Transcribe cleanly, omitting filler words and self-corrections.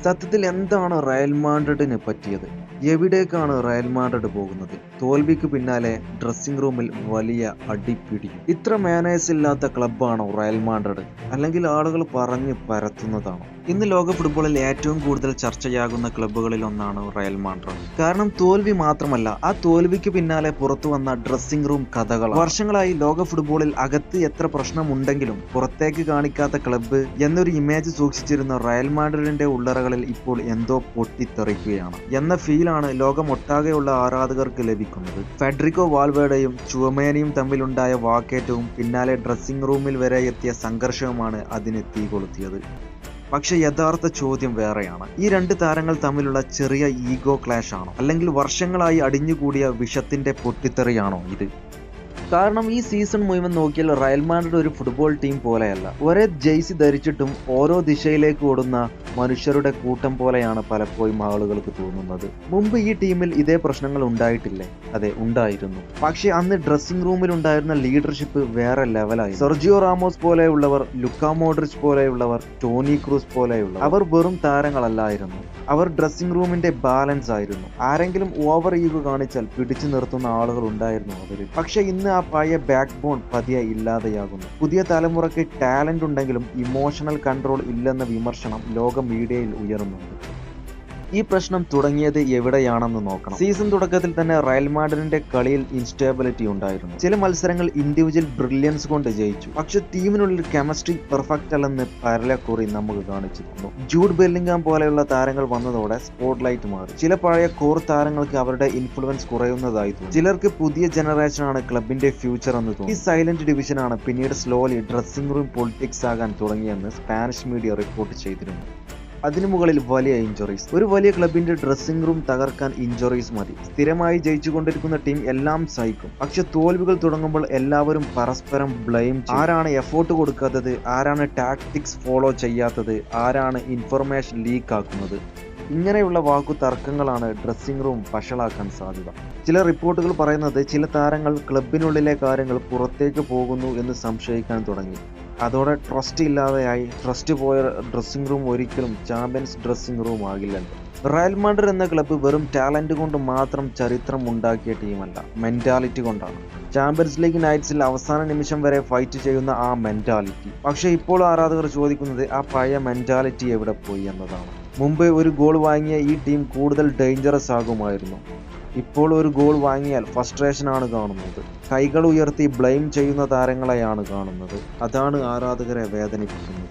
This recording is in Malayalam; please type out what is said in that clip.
സത്യത്തിൽ എന്താണ് റയൽ മാഡ്രിഡിന് പറ്റിയത്? എവിടേക്കാണ് റയൽ മാഡ്രിഡ് പോകുന്നത്? തോൽവിക്ക് പിന്നാലെ ഡ്രസ്സിംഗ് റൂമിൽ വലിയ അടിപിടിയും. ഇത്ര മാനേഴ്സ് ഇല്ലാത്ത ക്ലബ്ബാണോ റയൽ മാഡ്രിഡ്? അല്ലെങ്കിൽ ആളുകൾ പറഞ്ഞു പരത്തുന്നതാണോ? ഇന്ന് ലോക ഫുട്ബോളിൽ ഏറ്റവും കൂടുതൽ ചർച്ചയാകുന്ന ക്ലബ്ബുകളിൽ ഒന്നാണ് റയൽ മാഡ്രിഡ്. കാരണം തോൽവി മാത്രമല്ല, ആ തോൽവിക്ക് പിന്നാലെ പുറത്തു വന്ന ഡ്രസ്സിംഗ് റൂം കഥകൾ. വർഷങ്ങളായി ലോക ഫുട്ബോളിൽ അകത്ത് എത്ര പ്രശ്നമുണ്ടെങ്കിലും പുറത്തേക്ക് കാണിക്കാത്ത ക്ലബ്ബ് എന്നൊരു ഇമേജ് സൂക്ഷിച്ചിരുന്ന റയൽ മാഡ്രിഡിന്റെ ഉള്ളറകളിൽ ഇപ്പോൾ എന്തോ പൊട്ടിത്തെറിക്കുകയാണ് എന്ന ഫീലാണ് ലോകമൊട്ടാകെയുള്ള ആരാധകർക്ക് ലഭിക്കുന്നത്. ഫെഡറിക്കോ വാൽവേർഡെയും ചുവമേനിയും തമ്മിലുണ്ടായ വാക്കേറ്റവും പിന്നാലെ ഡ്രസ്സിംഗ് റൂമിൽ വരെ എത്തിയ സംഘർഷവുമാണ് അതിന് തീ കൊളുത്തിയത്. പക്ഷെ യഥാർത്ഥ ചോദ്യം വേറെയാണ്. ഈ രണ്ട് താരങ്ങൾ തമ്മിലുള്ള ചെറിയ ഈഗോ ക്ലാഷ് ആണോ, അല്ലെങ്കിൽ വർഷങ്ങളായി അടിഞ്ഞുകൂടിയ വിഷത്തിന്റെ പൊട്ടിത്തെറിയാണോ ഇത്? കാരണം ഈ സീസൺ മുഴുവൻ നോക്കിയാൽ റയൽ മാഡ്രിഡ് ഒരു ഫുട്ബോൾ ടീം പോലെയല്ല. ഒരേ ജേഴ്സി ധരിച്ചിട്ടും ഓരോ ദിശയിലേക്ക് ഓടുന്ന മനുഷ്യരുടെ കൂട്ടം പോലെയാണ് പലപ്പോഴും ആളുകൾക്ക് തോന്നുന്നത്. മുമ്പ് ഈ ടീമിൽ ഇതേ പ്രശ്നങ്ങൾ ഉണ്ടായിട്ടില്ലേ? അതെ, ഉണ്ടായിരുന്നു. പക്ഷെ അന്ന് ഡ്രസ്സിംഗ് റൂമിൽ ഉണ്ടായിരുന്ന ലീഡർഷിപ്പ് വേറെ ലെവലായി. സെർജിയോ റാമോസ് പോലെയുള്ളവർ, ലുക്കാ മോഡ്രിച്ച് പോലെയുള്ളവർ, ടോണി ക്രൂസ് പോലെയുള്ളവർ, അവർ വെറും താരങ്ങളല്ലായിരുന്നു. അവർ ഡ്രസ്സിംഗ് റൂമിന്റെ ബാലൻസ് ആയിരുന്നു. ആരെങ്കിലും ഓവർ ഈഗോ കാണിച്ചാൽ പിടിച്ചു നിർത്തുന്ന ആളുകൾ ഉണ്ടായിരുന്നു അവരിൽ. പക്ഷെ ഇന്ന് ആ പഴയ ബാക്ക് ബോൺ പതിയെ ഇല്ലാതെയാകുന്നു. പുതിയ തലമുറയ്ക്ക് ടാലന്റ് ഉണ്ടെങ്കിലും ഇമോഷണൽ കൺട്രോൾ ഇല്ലെന്ന വിമർശനം ലോക മീഡിയയിൽ ഉയരുന്നുണ്ട്. ഈ പ്രശ്നം തുടങ്ങിയത് എവിടെയാണെന്ന് നോക്കണം. സീസൺ തുടക്കത്തിൽ തന്നെ റയൽ മാഡ്രിഡിന്റെ കളിയിൽ ഇൻസ്റ്റേബിലിറ്റി ഉണ്ടായിരുന്നു. ചില മത്സരങ്ങൾ ഇൻഡിവിജ്വൽ ബ്രില്യൻസ് കൊണ്ട് ജയിച്ചു, പക്ഷെ ടീമിനുള്ളിൽ കെമിസ്ട്രി പെർഫെക്റ്റ് അല്ലെന്ന് പരലക്കുറി നമുക്ക് കാണിച്ചു തന്നു. ജൂഡ് ബെല്ലിംഗാം പോലെയുള്ള താരങ്ങൾ വന്നതോടെ സ്പോട്ട് ലൈറ്റ് മാറി. ചില പഴയ കോർ താരങ്ങൾക്ക് അവരുടെ ഇൻഫ്ലുവൻസ് കുറയുന്നതായി തോന്നി. ചിലർക്ക് പുതിയ ജനറേഷനാണ് ക്ലബിന്റെ ഫ്യൂച്ചർ എന്ന് തോന്നി. ഈ സൈലന്റ് ഡിവിഷനാണ് പിന്നീട് സ്ലോലി ഡ്രസ്സിംഗ് റൂം പൊളിറ്റിക്സ് ആകാൻ തുടങ്ങിയെന്ന് സ്പാനിഷ് മീഡിയ റിപ്പോർട്ട് ചെയ്തിരുന്നു. അതിനു മുകളിൽ വലിയ ഇഞ്ചുറീസ്. ഒരു വലിയ ക്ലബിന്റെ ഡ്രസ്സിംഗ് റൂം തകർക്കാൻ ഇഞ്ചുറീസ് മതി. സ്ഥിരമായി ജയിച്ചുകൊണ്ടിരിക്കുന്ന ടീം എല്ലാം സഹിക്കും. പക്ഷെ തോൽവികൾ തുടങ്ങുമ്പോൾ എല്ലാവരും പരസ്പരം ബ്ലെയിം. ആരാണ് എഫോർട്ട് കൊടുക്കാത്തത്, ആരാണ് ടാക്ടിക്സ് ഫോളോ ചെയ്യാത്തത്, ആരാണ് ഇൻഫർമേഷൻ ലീക്ക് ആക്കുന്നത്, ഇങ്ങനെയുള്ള വാക്കു തർക്കങ്ങളാണ് ഡ്രസ്സിംഗ് റൂം വഷളാക്കാൻ സാധ്യത. ചില റിപ്പോർട്ടുകൾ പറയുന്നത് ചില താരങ്ങൾ ക്ലബിനുള്ളിലെ കാര്യങ്ങൾ പുറത്തേക്ക് പോകുന്നു എന്ന് സംശയിക്കാൻ തുടങ്ങി. അതോടെ ട്രസ്റ്റ് ഇല്ലാതെയായി. ട്രസ്റ്റ് പോയ ഡ്രസ്സിംഗ് റൂം ഒരിക്കലും ചാമ്പ്യൻസ് ഡ്രസ്സിംഗ് റൂം ആകില്ലല്ലോ. റയൽ മാഡ്രിഡ് എന്ന ക്ലബ്ബ് വെറും ടാലന്റ് കൊണ്ട് മാത്രം ചരിത്രം ഉണ്ടാക്കിയ ടീമല്ല, മെന്റാലിറ്റി കൊണ്ടാണ്. ചാമ്പ്യൻസ് ലീഗ് നൈറ്റ്സിൽ അവസാന നിമിഷം വരെ ഫൈറ്റ് ചെയ്യുന്ന ആ മെന്റാലിറ്റി. പക്ഷെ ഇപ്പോൾ ആരാധകർ ചോദിക്കുന്നത് ആ പഴയ മെന്റാലിറ്റി എവിടെ പോയി എന്നതാണ്. മുമ്പ് ഒരു ഗോൾ വാങ്ങിയ ഈ ടീം കൂടുതൽ ഡേഞ്ചറസ് ആകുമായിരുന്നു. ഇപ്പോൾ ഒരു ഗോൾ വാങ്ങിയാൽ ഫ്രസ്ട്രേഷനാണ് കാണുന്നത്. കൈകൾ ഉയർത്തി ബ്ലെയിം ചെയ്യുന്ന താരങ്ങളെയാണ് കാണുന്നത്. അതാണ് ആരാധകരെ വേദനിപ്പിക്കുന്നത്.